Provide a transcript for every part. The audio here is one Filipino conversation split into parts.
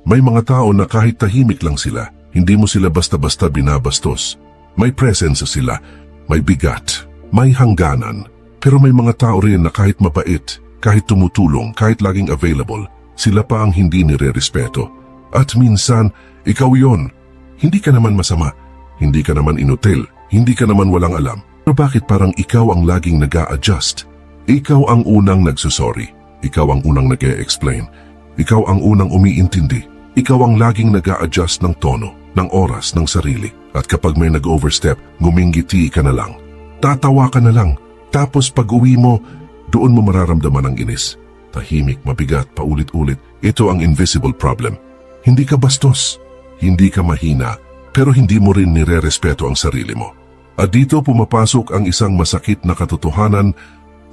May mga tao na kahit tahimik lang sila, hindi mo sila basta-basta binabastos. May presensya sila, may bigat, may hangganan. Pero may mga tao rin na kahit mabait, kahit tumutulong, kahit laging available, sila pa ang hindi nire-respeto. At minsan, ikaw yon. Hindi ka naman masama, hindi ka naman inutil, hindi ka naman walang alam. Pero bakit parang ikaw ang laging nag-a-adjust? Ikaw ang unang nagsusorry, ikaw ang unang nag-e-explain, ikaw ang unang umiintindi, ikaw ang laging nag-a-adjust ng tono, ng oras, ng sarili. At kapag may nag-overstep, ngumingiti ka na lang. Tatawa ka na lang. Tapos pag uwi mo, doon mo mararamdaman ang inis. Tahimik, mabigat, paulit-ulit. Ito ang invisible problem. Hindi ka bastos, hindi ka mahina, pero hindi mo rin nire-respeto ang sarili mo. At dito pumapasok ang isang masakit na katotohanan: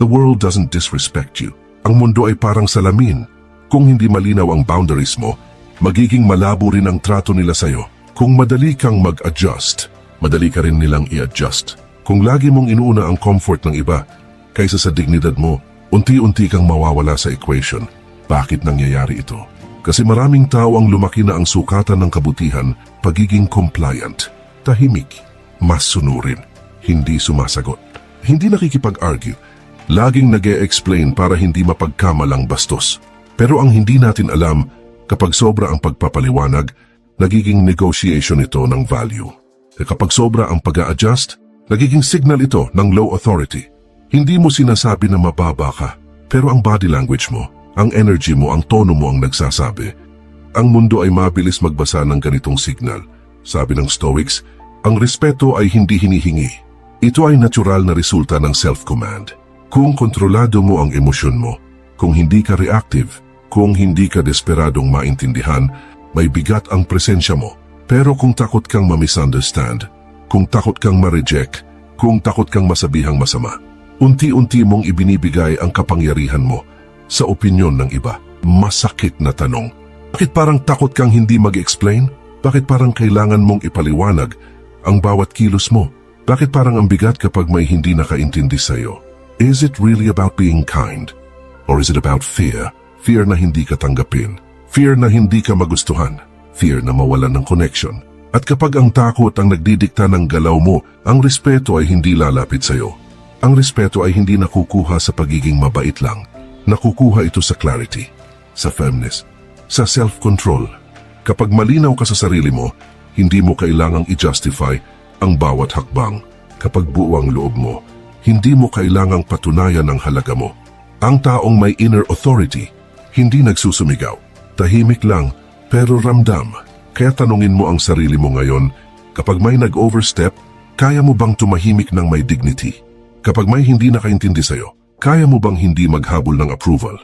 the world doesn't disrespect you. Ang mundo ay parang salamin. Kung hindi malinaw ang boundaries mo, magiging malabo rin ang trato nila sa'yo. Kung madali kang mag-adjust, madali ka rin nilang i-adjust. Kung lagi mong inuuna ang comfort ng iba kaysa sa dignidad mo, unti-unti kang mawawala sa equation. Bakit nangyayari ito? Kasi maraming tao ang lumaki na ang sukatan ng kabutihan, pagiging compliant, tahimik, mas sunurin, hindi sumasagot, hindi nakikipag-argue, laging nag-e-explain para hindi mapagkamalang bastos. Pero ang hindi natin alam, kapag sobra ang pagpapaliwanag, nagiging negotiation ito ng value. Kapag sobra ang pag-a-adjust, nagiging signal ito ng low authority. Hindi mo sinasabi na mababa ka, pero ang body language mo, ang energy mo, ang tono mo ang nagsasabi. Ang mundo ay mabilis magbasa ng ganitong signal. Sabi ng Stoics, ang respeto ay hindi hinihingi. Ito ay natural na resulta ng self-command. Kung kontrolado mo ang emosyon mo, kung hindi ka reactive, kung hindi ka desperadong maintindihan, may bigat ang presensya mo. Pero kung takot kang ma-misunderstand, kung takot kang ma-reject, kung takot kang masabihang masama, unti-unti mong ibinibigay ang kapangyarihan mo sa opinyon ng iba. Masakit na tanong. Bakit parang takot kang hindi mag-explain? Bakit parang kailangan mong ipaliwanag ang bawat kilos mo? Bakit parang ang bigat kapag may hindi nakaintindi sa'yo? Is it really about being kind? Or is it about fear? Fear na hindi ka tanggapin. Fear na hindi ka magustuhan. Fear na mawalan ng connection. At kapag ang takot ang nagdidikta ng galaw mo, ang respeto ay hindi lalapit sa'yo. Ang respeto ay hindi nakukuha sa pagiging mabait lang. Nakukuha ito sa clarity, sa firmness, sa self-control. Kapag malinaw ka sa sarili mo, hindi mo kailangang i-justify ang bawat hakbang. Kapag buo ang loob mo, hindi mo kailangang patunayan ang halaga mo. Ang taong may inner authority, hindi nagsusumigaw. Tahimik lang, pero ramdam. Kaya tanungin mo ang sarili mo ngayon, kapag may nag-overstep, kaya mo bang tumahimik ng may dignity? Kapag may hindi nakaintindi sa'yo, kaya mo bang hindi maghabol ng approval?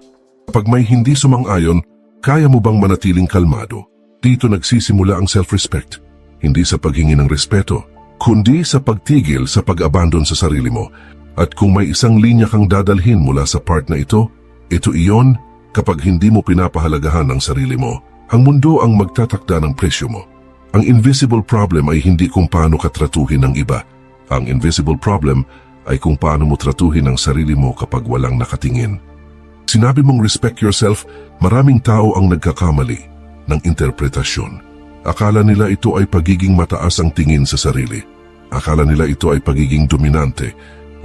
Kapag may hindi sumang-ayon, kaya mo bang manatiling kalmado? Dito nagsisimula ang self-respect. Hindi sa paghingi ng respeto, kundi sa pagtigil sa pag-abandon sa sarili mo. At kung may isang linya kang dadalhin mula sa part na ito iyon. Kapag hindi mo pinapahalagahan ang sarili mo, ang mundo ang magtatakda ng presyo mo. Ang invisible problem ay hindi kung paano ka tratuhin ng iba. Ang invisible problem ay kung paano mo tratuhin ang sarili mo kapag walang nakatingin. Sinabi mong respect yourself, maraming tao ang nagkakamali ng interpretasyon. Akala nila ito ay pagiging mataas ang tingin sa sarili. Akala nila ito ay pagiging dominante.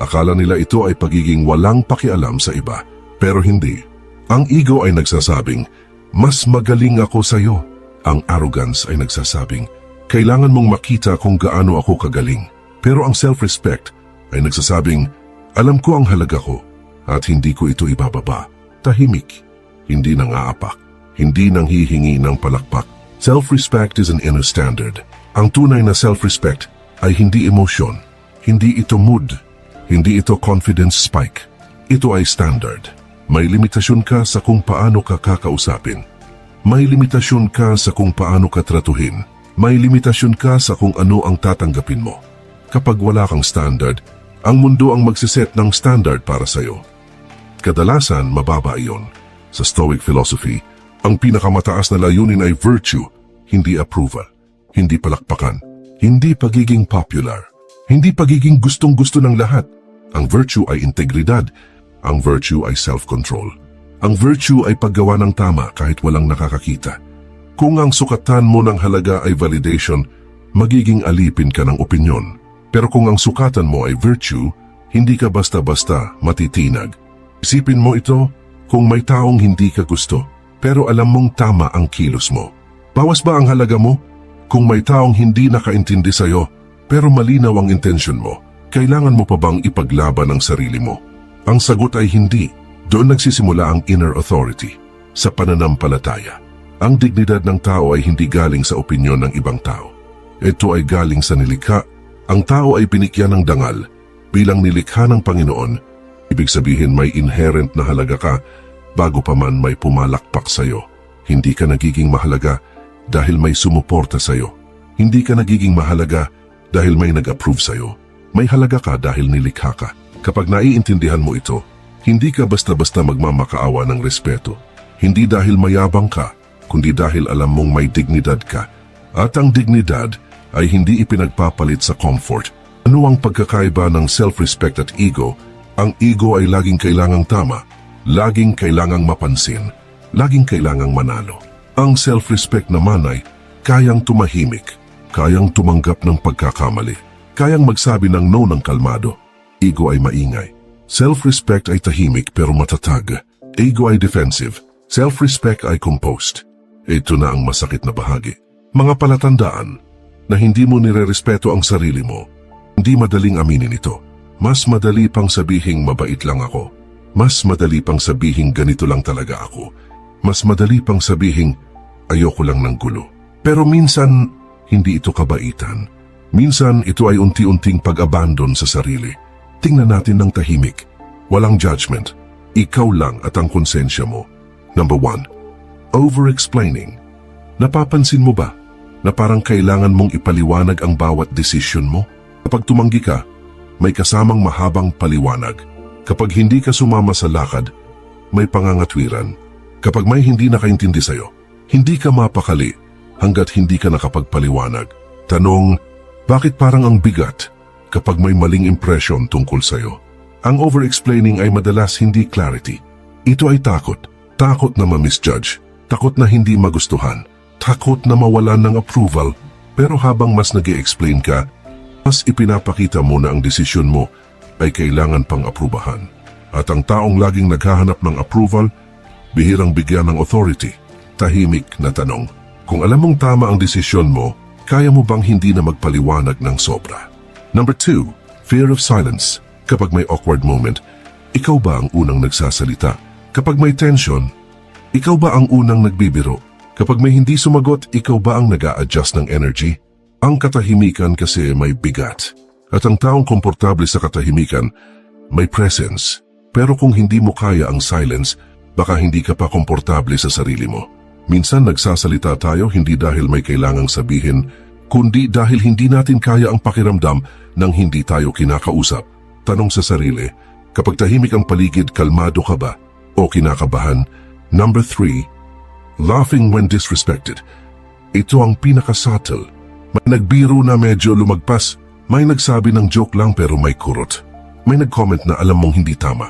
Akala nila ito ay pagiging walang pakialam sa iba. Pero hindi. Ang ego ay nagsasabing, mas magaling ako sa'yo. Ang arrogance ay nagsasabing, kailangan mong makita kung gaano ako kagaling. Pero ang self-respect ay nagsasabing, alam ko ang halaga ko at hindi ko ito ibababa. Tahimik, hindi nang-aapak, hindi nang hihingi ng palakpak. Self-respect is an inner standard. Ang tunay na self-respect ay hindi emosyon, hindi ito mood, hindi ito confidence spike. Ito ay standard. May limitasyon ka sa kung paano ka kakausapin. May limitasyon ka sa kung paano ka tratuhin. May limitasyon ka sa kung ano ang tatanggapin mo. Kapag wala kang standard, ang mundo ang magsiset ng standard para sa'yo. Kadalasan, mababa iyon. Sa Stoic philosophy, ang pinakamataas na layunin ay virtue, hindi approval, hindi palakpakan, hindi pagiging popular, hindi pagiging gustong-gusto ng lahat. Ang virtue ay integridad. Ang virtue ay self-control. Ang virtue ay paggawa ng tama kahit walang nakakakita. Kung ang sukatan mo ng halaga ay validation, magiging alipin ka ng opinyon. Pero kung ang sukatan mo ay virtue, hindi ka basta-basta matitinag. Isipin mo ito, kung may taong hindi ka gusto, pero alam mong tama ang kilos mo. Bawas ba ang halaga mo? Kung may taong hindi nakaintindi sa'yo, pero malinaw ang intensyon mo, kailangan mo pa bang ipaglaban ang sarili mo? Ang sagot ay hindi. Doon nagsisimula ang inner authority, sa pananampalataya. Ang dignidad ng tao ay hindi galing sa opinyon ng ibang tao. Ito ay galing sa nilikha. Ang tao ay binigyan ng dangal bilang nilikha ng Panginoon. Ibig sabihin may inherent na halaga ka bago pa man may pumalakpak sa'yo. Hindi ka nagiging mahalaga dahil may sumuporta sa'yo. Hindi ka nagiging mahalaga dahil may nag-approve sa'yo. May halaga ka dahil nilikha ka. Kapag naiintindihan mo ito, hindi ka basta-basta magmamakaawa ng respeto. Hindi dahil mayabang ka, kundi dahil alam mong may dignidad ka. At ang dignidad ay hindi ipinagpapalit sa comfort. Ano ang pagkakaiba ng self-respect at ego? Ang ego ay laging kailangang tama, laging kailangang mapansin, laging kailangang manalo. Ang self-respect naman ay kayang tumahimik, kayang tumanggap ng pagkakamali, kayang magsabi ng no ng kalmado. Ego ay maingay. Self-respect ay tahimik pero matatag. Ego ay defensive. Self-respect ay composed. Ito na ang masakit na bahagi. Mga palatandaan na hindi mo nirerespeto ang sarili mo. Hindi madaling aminin ito. Mas madali pang sabihing mabait lang ako. Mas madali pang sabihing ganito lang talaga ako. Mas madali pang sabihing ayoko lang ng gulo. Pero minsan, hindi ito kabaitan. Minsan, ito ay unti-unting pag-abandon sa sarili. Tingnan natin ng tahimik. Walang judgment. Ikaw lang at ang konsensya mo. Number 1. Over-explaining. Napapansin mo ba na parang kailangan mong ipaliwanag ang bawat desisyon mo? Kapag tumanggi ka, may kasamang mahabang paliwanag. Kapag hindi ka sumama sa lakad, may pangangatwiran. Kapag may hindi nakaintindi sa'yo, hindi ka mapakali hanggat hindi ka nakapagpaliwanag. Tanong, bakit parang ang bigat kapag may maling impresyon tungkol sa'yo? Ang over-explaining ay madalas hindi clarity. Ito ay takot. Takot na ma-misjudge. Takot na hindi magustuhan. Takot na mawalan ng approval. Pero habang mas nag-i-explain ka, mas ipinapakita mo na ang desisyon mo ay kailangan pang aprubahan. At ang taong laging naghahanap ng approval, bihirang bigyan ng authority. Tahimik na tanong, kung alam mong tama ang desisyon mo, kaya mo bang hindi na magpaliwanag ng sobra? Number 2, fear of silence. Kapag may awkward moment, ikaw ba ang unang nagsasalita? Kapag may tension, ikaw ba ang unang nagbibiro? Kapag may hindi sumagot, ikaw ba ang nag-a-adjust ng energy? Ang katahimikan kasi may bigat. At ang taong komportable sa katahimikan, may presence. Pero kung hindi mo kaya ang silence, baka hindi ka pa komportable sa sarili mo. Minsan nagsasalita tayo hindi dahil may kailangang sabihin, kundi dahil hindi natin kaya ang pakiramdam nang hindi tayo kinakausap. Tanong sa sarili, kapag tahimik ang paligid, kalmado ka ba o kinakabahan? Number 3, laughing when disrespected. Ito ang pinaka-subtle. May nagbiro na medyo lumagpas, may nagsabi ng joke lang pero may kurot. May nag-comment na alam mong hindi tama.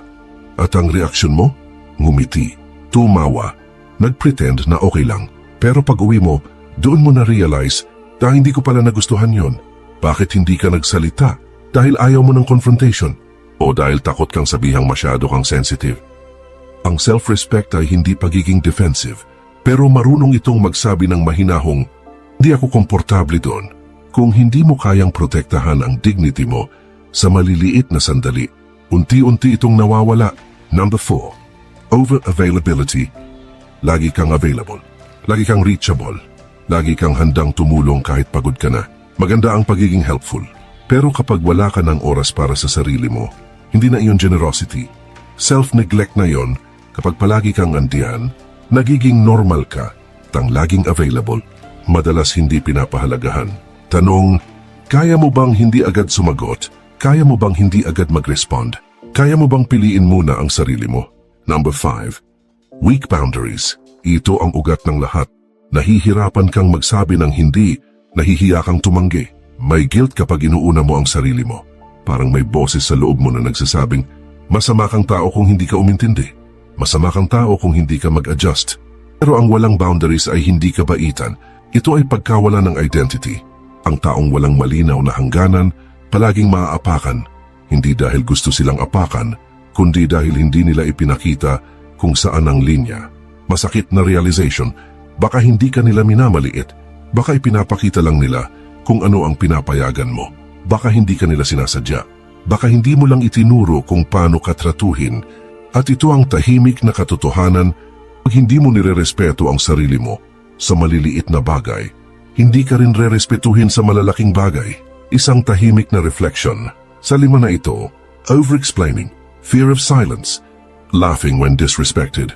At ang reaksyon mo? Ngumiti, tumawa, nag-pretend na okay lang. Pero pag uwi mo, doon mo na-realize na hindi ko pala nagustuhan yon. Bakit hindi ka nagsalita? Dahil ayaw mo ng confrontation? O dahil takot kang sabihang masyado kang sensitive? Ang self-respect ay hindi pagiging defensive, pero marunong itong magsabi ng mahinahong, hindi ako komportable doon. Kung hindi mo kayang protektahan ang dignity mo sa maliliit na sandali, unti-unti itong nawawala. Number 4, over-availability. Lagi kang available. Lagi kang reachable. Lagi kang handang tumulong kahit pagod ka na. Maganda ang pagiging helpful. Pero kapag wala ka ng oras para sa sarili mo, hindi na iyon generosity. Self-neglect na yon. Kapag palagi kang andiyan, nagiging normal ka, tang laging available. Madalas hindi pinapahalagahan. Tanong, kaya mo bang hindi agad sumagot? Kaya mo bang hindi agad mag-respond? Kaya mo bang piliin muna ang sarili mo? Number 5, weak boundaries. Ito ang ugat ng lahat. Nahihirapan kang magsabi ng hindi, nahihiya kang tumanggi. May guilt kapag inuuna mo ang sarili mo. Parang may boses sa loob mo na nagsasabing, masama kang tao kung hindi ka umintindi. Masama kang tao kung hindi ka mag-adjust. Pero ang walang boundaries ay hindi kabaitan. Ito ay pagkawala ng identity. Ang taong walang malinaw na hangganan, palaging maaapakan. Hindi dahil gusto silang apakan, kundi dahil hindi nila ipinakita kung saan ang linya. Masakit na realization, baka hindi ka nila minamaliit, baka ipinapakita lang nila kung ano ang pinapayagan mo. Baka hindi ka nila sinasadya, baka hindi mo lang itinuro kung paano ka tratuhin. At ito ang tahimik na katotohanan pag hindi mo nirerespeto ang sarili mo sa maliliit na bagay. Hindi ka rin rerespetuhin sa malalaking bagay. Isang tahimik na reflection. Sa lima na ito, over-explaining, fear of silence, laughing when disrespected,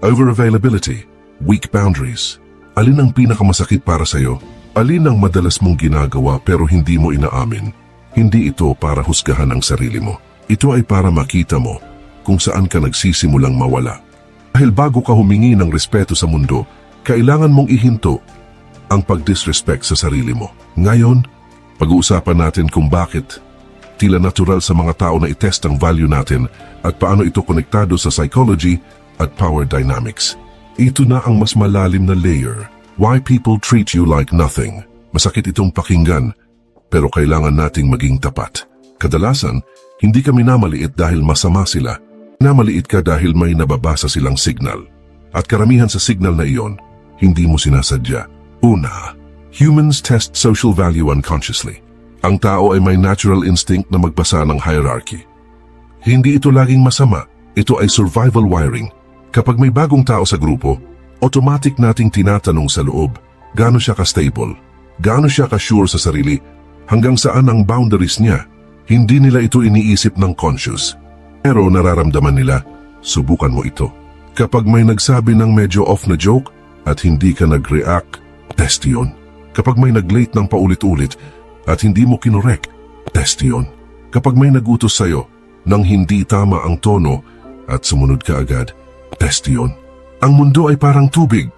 over-availability, weak boundaries. Alin ang pinakamasakit para sa'yo? Alin ang madalas mong ginagawa pero hindi mo inaamin? Hindi ito para husgahan ang sarili mo. Ito ay para makita mo kung saan ka nagsisimulang mawala. Dahil bago ka humingi ng respeto sa mundo, kailangan mong ihinto ang pag-disrespect sa sarili mo. Ngayon, pag-uusapan natin kung bakit tila natural sa mga tao na itest ang value natin at paano ito konektado sa psychology at power dynamics. Ito na ang mas malalim na layer. Why people treat you like nothing. Masakit itong pakinggan, pero kailangan nating maging tapat. Kadalasan, hindi ka minamaliit dahil masama sila. Minamaliit ka dahil may nababasa silang signal. At karamihan sa signal na iyon, hindi mo sinasadya. Una, humans test social value unconsciously. Ang tao ay may natural instinct na magbasa ng hierarchy. Hindi ito laging masama, ito ay survival wiring. Kapag may bagong tao sa grupo, automatic nating tinatanong sa loob, gaano siya ka-stable, gaano siya ka-sure sa sarili, hanggang saan ang boundaries niya. Hindi nila ito iniisip ng conscious. Pero nararamdaman nila, subukan mo ito. Kapag may nagsabi ng medyo off na joke at hindi ka nag-react, test yun. Kapag may nag-late ng paulit-ulit, at hindi mo kinorek, test yun. Kapag may nagutos sa'yo nang hindi tama ang tono at sumunod ka agad, test yun. Ang mundo ay parang tubig.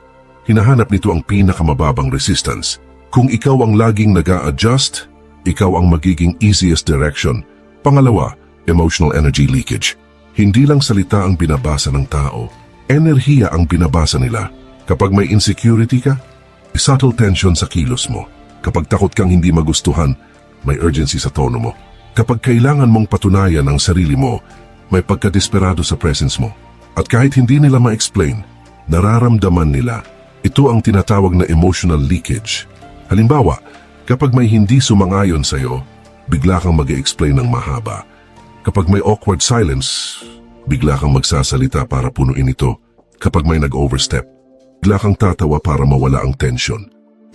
Hinahanap nito ang pinakamababang resistance. Kung ikaw ang laging nag-a-adjust, ikaw ang magiging easiest direction. Pangalawa, emotional energy leakage. Hindi lang salita ang binabasa ng tao, enerhiya ang binabasa nila. Kapag may insecurity ka, may subtle tension sa kilos mo. Kapag takot kang hindi magustuhan, may urgency sa tono mo. Kapag kailangan mong patunayan ang sarili mo, may pagkadesperado sa presence mo. At kahit hindi nila ma-explain, nararamdaman nila. Ito ang tinatawag na emotional leakage. Halimbawa, kapag may hindi sumangayon sa'yo, bigla kang mag-e-explain ng mahaba. Kapag may awkward silence, bigla kang magsasalita para punuin ito. Kapag may nag-overstep, bigla kang tatawa para mawala ang tension.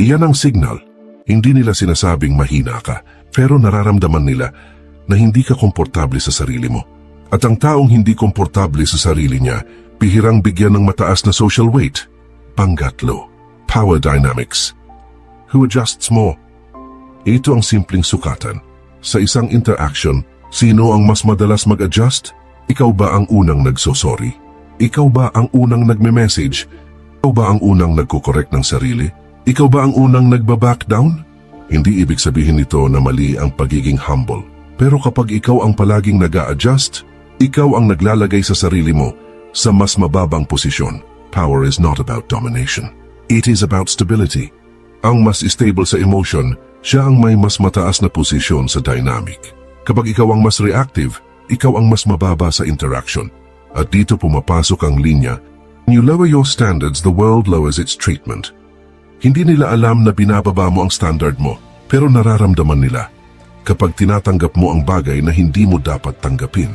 Iyan ang signal. Hindi nila sinasabing mahina ka, pero nararamdaman nila na hindi ka komportable sa sarili mo. At ang taong hindi komportable sa sarili niya, bihirang bigyan ng mataas na social weight. Pangatlo, power dynamics. Who adjusts more? Ito ang simpleng sukatan. Sa isang interaction, sino ang mas madalas mag-adjust? Ikaw ba ang unang nagsosorry? Ikaw ba ang unang nagme-message? Ikaw ba ang unang nagko-correct ng sarili? Ikaw ba ang unang nagba-back down? Hindi ibig sabihin nito na mali ang pagiging humble. Pero kapag ikaw ang palaging nag-a-adjust, ikaw ang naglalagay sa sarili mo sa mas mababang posisyon. Power is not about domination. It is about stability. Ang mas stable sa emotion, siya ang may mas mataas na posisyon sa dynamic. Kapag ikaw ang mas reactive, ikaw ang mas mababa sa interaction. At dito pumapasok ang linya. When you lower your standards, the world lowers its treatment. Hindi nila alam na binababa mo ang standard mo, pero nararamdaman nila. Kapag tinatanggap mo ang bagay na hindi mo dapat tanggapin.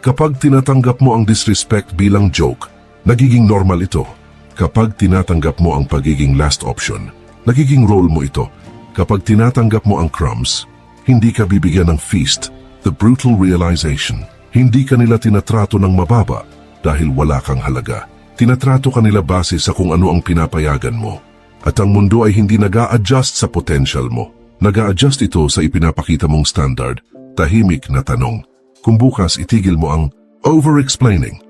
Kapag tinatanggap mo ang disrespect bilang joke, nagiging normal ito. Kapag tinatanggap mo ang pagiging last option, nagiging role mo ito. Kapag tinatanggap mo ang crumbs, hindi ka bibigyan ng feast. The brutal realization, hindi ka nila tinatrato ng mababa dahil wala kang halaga. Tinatrato ka nila base sa kung ano ang pinapayagan mo. At ang mundo ay hindi nag-a-adjust sa potential mo. Nag-a-adjust ito sa ipinapakita mong standard. Tahimik na tanong. Kung bukas itigil mo ang over-explaining,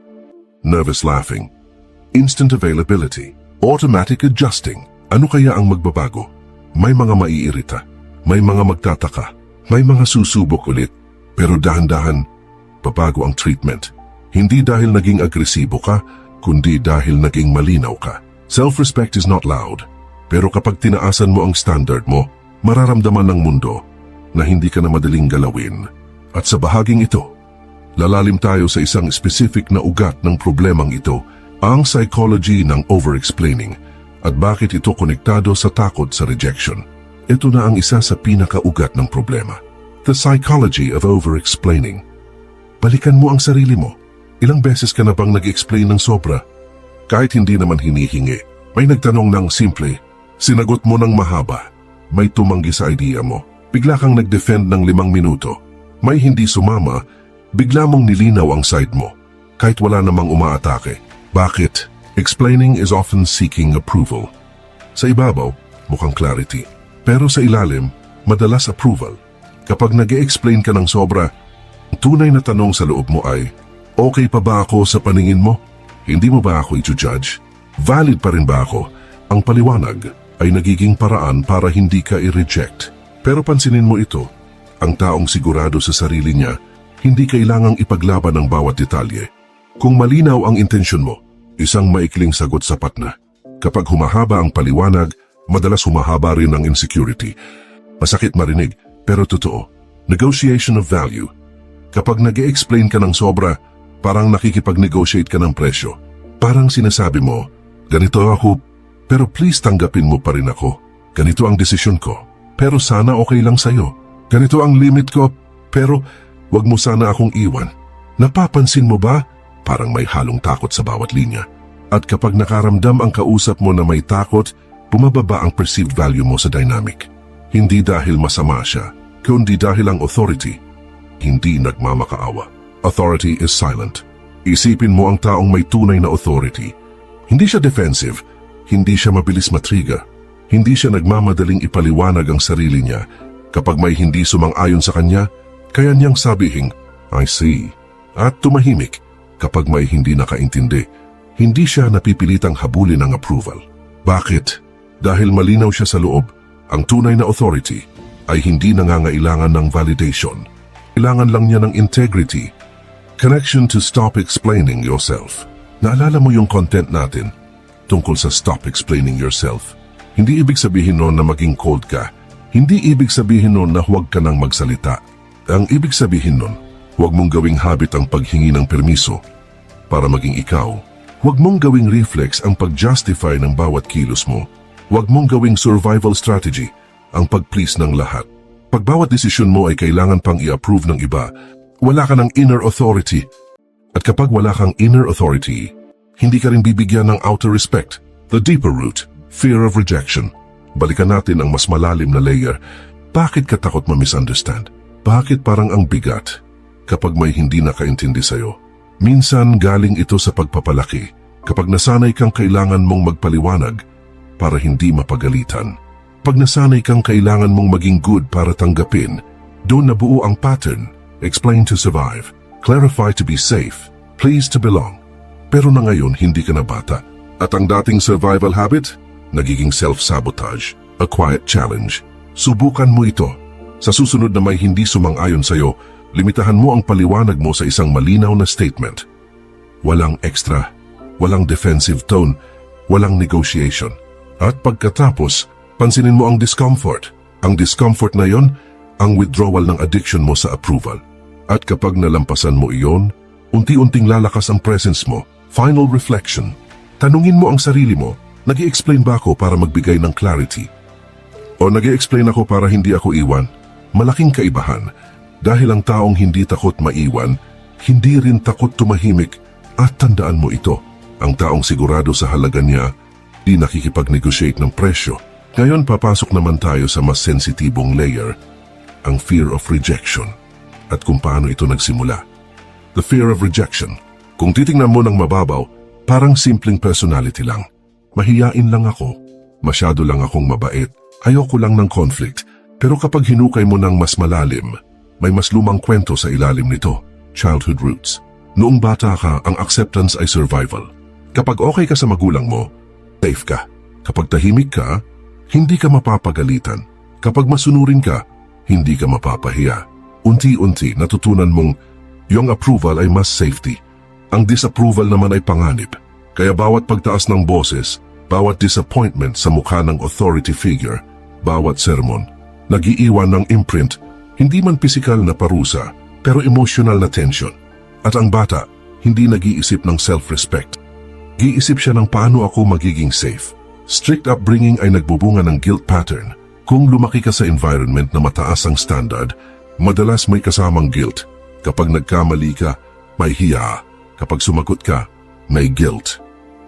nervous laughing, instant availability, automatic adjusting, ano kaya ang magbabago? May mga maiirita, may mga magtataka, may mga susubok ulit. Pero dahan-dahan, babago ang treatment. Hindi dahil naging agresibo ka, kundi dahil naging malinaw ka. Self-respect is not loud, pero kapag tinaasan mo ang standard mo, mararamdaman ng mundo na hindi ka na madaling galawin. At sa bahaging ito, lalalim tayo sa isang specific na ugat ng problemang ito, ang psychology ng over-explaining at bakit ito konektado sa takot sa rejection. Ito na ang isa sa pinakaugat ng problema. The psychology of over-explaining. Balikan mo ang sarili mo. Ilang beses ka na bang nag-explain ng sobra? Kahit hindi naman hinihingi, may nagtanong ng simple, sinagot mo ng mahaba, may tumanggi sa idea mo, bigla kang nag-defend ng 5 minuto, may hindi sumama, bigla mong nilinaw ang side mo, kahit wala namang umaatake. Bakit? Explaining is often seeking approval. Sa ibabaw, mukhang clarity. Pero sa ilalim, madalas approval. Kapag nag-e-explain ka ng sobra, ang tunay na tanong sa loob mo ay, okay pa ba ako sa paningin mo? Hindi mo ba ako i-judge? Valid pa rin ba ako? Ang paliwanag ay nagiging paraan para hindi ka i-reject. Pero pansinin mo ito, ang taong sigurado sa sarili niya, hindi kailangang ipaglaban ang bawat detalye. Kung malinaw ang intensyon mo, isang maikling sagot sapat na. Kapag humahaba ang paliwanag, madalas humahaba rin ang insecurity. Masakit marinig, pero totoo. Negotiation of value. Kapag nag-e-explain ka ng sobra, parang nakikipag-negotiate ka ng presyo. Parang sinasabi mo, ganito ako, pero please tanggapin mo pa rin ako. Ganito ang desisyon ko, pero sana okay lang sa'yo. Ganito ang limit ko, pero wag mo sana akong iwan. Napapansin mo ba? Parang may halong takot sa bawat linya. At kapag nakaramdam ang kausap mo na may takot, bumababa ang perceived value mo sa dynamic. Hindi dahil masama siya, kundi dahil ang authority hindi nagmamakaawa. Authority is silent. Isipin mo ang taong may tunay na authority. Hindi siya defensive, hindi siya mabilis matrigger, hindi siya nagmamadaling ipaliwanag ang sarili niya. Kapag may hindi sumang-ayon sa kanya, kaya niyang sabihing, I see, at tumahimik. Kapag may hindi nakaintindi, hindi siya napipilitang habulin ng approval. Bakit? Dahil malinaw siya sa loob, ang tunay na authority ay hindi nangangailangan ng validation. Kailangan lang niya ng integrity. Connection to stop explaining yourself. Naalala mo yung content natin tungkol sa stop explaining yourself? Hindi ibig sabihin noon na maging cold ka. Hindi ibig sabihin noon na huwag ka nang magsalita. Ang ibig sabihin noon, huwag mong gawing habit ang paghingi ng permiso para maging ikaw. Huwag mong gawing reflex ang pag-justify ng bawat kilos mo. Huwag mong gawing survival strategy ang pag-please ng lahat. Pag bawat desisyon mo ay kailangan pang i-approve ng iba, wala ka ng inner authority. At kapag wala kang inner authority, hindi ka rin bibigyan ng outer respect. The deeper root, fear of rejection. Balikan natin ang mas malalim na layer. Bakit ka takot ma-misunderstand? Bakit parang ang bigat kapag may hindi nakaintindi sa'yo? Minsan galing ito sa pagpapalaki. Kapag nasanay kang kailangan mong magpaliwanag para hindi mapagalitan. Pag nasanay kang kailangan mong maging good para tanggapin, doon nabuo ang pattern. Explain to survive, clarify to be safe, please to belong. Pero na ngayon hindi ka na bata. At ang dating survival habit, nagiging self-sabotage, a quiet challenge. Subukan mo ito. Sa susunod na may hindi sumang-ayon sa'yo, limitahan mo ang paliwanag mo sa isang malinaw na statement. Walang extra, walang defensive tone, walang negotiation. At pagkatapos, pansinin mo ang discomfort. Ang discomfort na yon, ang withdrawal ng addiction mo sa approval. At kapag nalampasan mo iyon, unti-unting lalakas ang presence mo. Final reflection. Tanungin mo ang sarili mo, nag-i-explain ba ako para magbigay ng clarity? O nag-i-explain ako para hindi ako iwan? Malaking kaibahan. Dahil ang taong hindi takot maiwan, hindi rin takot tumahimik. At tandaan mo ito, ang taong sigurado sa halaga niya, di nakikipag-negotiate ng presyo. Ngayon papasok naman tayo sa mas sensitibong layer, ang fear of rejection. At kung paano ito nagsimula. The fear of rejection. Kung titingnan mo ng mababaw, parang simpleng personality lang. Mahiyain lang ako. Masyado lang akong mabait. Ayoko lang ng conflict. Pero kapag hinukay mo ng mas malalim, may mas lumang kwento sa ilalim nito. Childhood roots. Noong bata ka, ang acceptance ay survival. Kapag okay ka sa magulang mo, safe ka. Kapag tahimik ka, hindi ka mapapagalitan. Kapag masunurin ka, hindi ka mapapahiya. Unti-unti natutunan mong yung approval ay mas safety. Ang disapproval naman ay panganib. Kaya bawat pagtaas ng boses, bawat disappointment sa mukha ng authority figure, bawat sermon, nag-iiwan ng imprint, hindi man pisikal na parusa, pero emotional na tension. At ang bata, hindi nag-iisip ng self-respect. Giisip siya ng paano ako magiging safe. Strict upbringing ay nagbubunga ng guilt pattern. Kung lumaki ka sa environment na mataas ang standard, madalas may kasamang guilt. Kapag nagkamali ka, may hiya. Kapag sumagot ka, may guilt.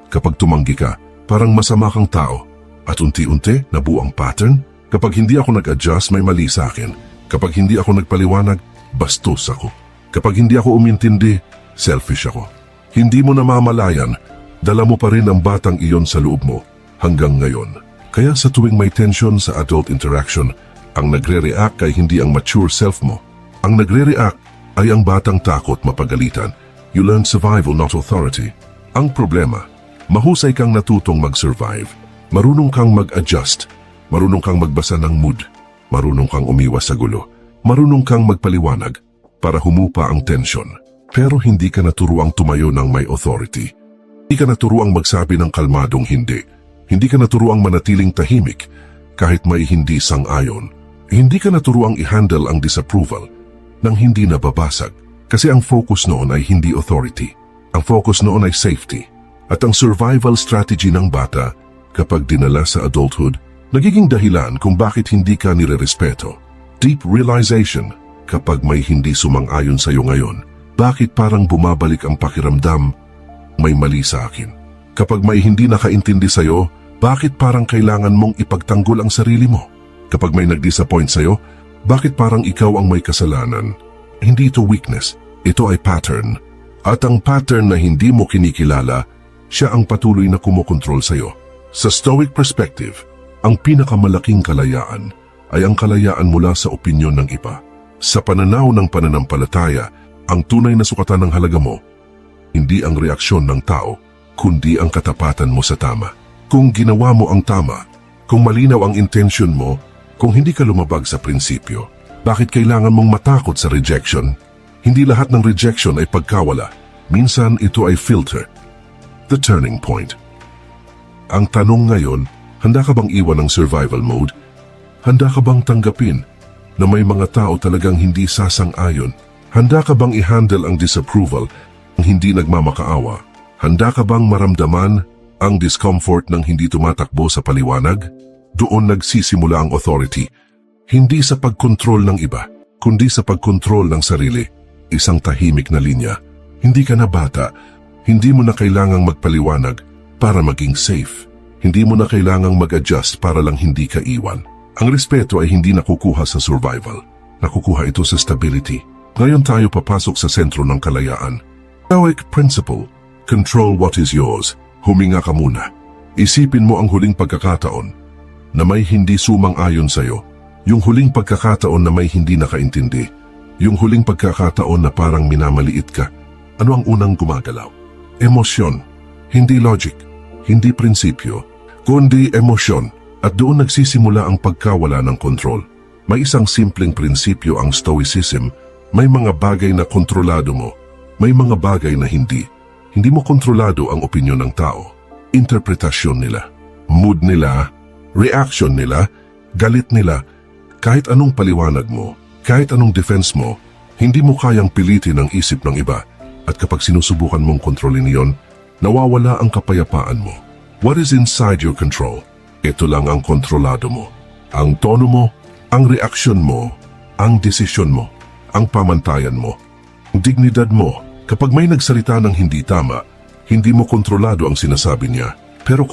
Kapag tumanggi ka, parang masama kang tao. At unti-unti, nabuo ang pattern. Kapag hindi ako nag-adjust, may mali sa akin. Kapag hindi ako nagpaliwanag, bastos ako. Kapag hindi ako umintindi, selfish ako. Hindi mo namamalayan, dala mo pa rin ang batang iyon sa loob mo hanggang ngayon. Kaya sa tuwing may tension sa adult interaction, ang nagre-react ay hindi ang mature self mo. Ang nagre-react ay ang batang takot mapagalitan. You learn survival, not authority. Ang problema, mahusay kang natutong mag-survive. Marunong kang mag-adjust. Marunong kang magbasa ng mood. Marunong kang umiwas sa gulo. Marunong kang magpaliwanag para humupa ang tension. Pero hindi ka naturuang tumayo ng may authority. Hindi ka naturuang magsabi ng kalmadong hindi. Hindi ka naturuang manatiling tahimik kahit may hindi sang-ayon. Hindi ka naturuang i-handle ang disapproval nang hindi nababasag. Kasi ang focus noon ay hindi authority. Ang focus noon ay safety. At ang survival strategy ng bata kapag dinala sa adulthood, nagiging dahilan kung bakit hindi ka nire-respeto. Deep realization, kapag may hindi sumang-ayon sa iyo ngayon, bakit parang bumabalik ang pakiramdam, may mali sa akin. Kapag may hindi nakaintindi sa iyo, bakit parang kailangan mong ipagtanggol ang sarili mo? Kapag may nag-disappoint sa iyo, bakit parang ikaw ang may kasalanan? Hindi ito weakness, ito ay pattern. At ang pattern na hindi mo kinikilala, siya ang patuloy na kumokontrol sa iyo. Sa Stoic perspective, ang pinakamalaking kalayaan ay ang kalayaan mula sa opinyon ng iba. Sa pananaw ng pananampalataya, ang tunay na sukatan ng halaga mo, hindi ang reaksyon ng tao, kundi ang katapatan mo sa tama. Kung ginawa mo ang tama, kung malinaw ang intention mo, kung hindi ka lumabag sa prinsipyo, bakit kailangan mong matakot sa rejection? Hindi lahat ng rejection ay pagkawala. Minsan ito ay filter. The turning point. Ang tanong ngayon, handa ka bang iwan ang survival mode? Handa ka bang tanggapin na may mga tao talagang hindi sasang-ayon? Handa ka bang i-handle ang disapproval ng hindi nagmamakaawa? Handa ka bang maramdaman ang discomfort ng hindi tumatakbo sa paliwanag? Doon nagsisimula ang authority. Hindi sa pagkontrol ng iba, kundi sa pagkontrol ng sarili. Isang tahimik na linya. Hindi ka na bata. Hindi mo na kailangang magpaliwanag para maging safe. Hindi mo na kailangang mag-adjust para lang hindi ka iwan. Ang respeto ay hindi nakukuha sa survival. Nakukuha ito sa stability. Ngayon tayo papasok sa sentro ng kalayaan. Stoic principle. Control what is yours. Huminga ka muna. Isipin mo ang huling pagkakataon na may hindi sumang-ayon sa'yo. Yung huling pagkakataon na may hindi nakaintindi. Yung huling pagkakataon na parang minamaliit ka. Ano ang unang gumagalaw? Emosyon. Hindi logic. Hindi prinsipyo. Kundi emosyon. At doon nagsisimula ang pagkawala ng kontrol. May isang simpleng prinsipyo ang Stoicism. May mga bagay na kontrolado mo. May mga bagay na hindi. Hindi mo kontrolado ang opinyon ng tao. Interpretasyon nila. Mood nila. Reaction nila. Galit nila. Kahit anong paliwanag mo, kahit anong defense mo, hindi mo kayang pilitin ang isip ng iba. At kapag sinusubukan mong kontrolin iyon, nawawala ang kapayapaan mo. What is inside your control? Ito lang ang kontrolado mo. Ang tono mo, ang reaksyon mo, ang desisyon mo, ang pamantayan mo, ang dignidad mo. Kapag may nagsalita ng hindi tama, hindi mo kontrolado ang sinasabi niya, pero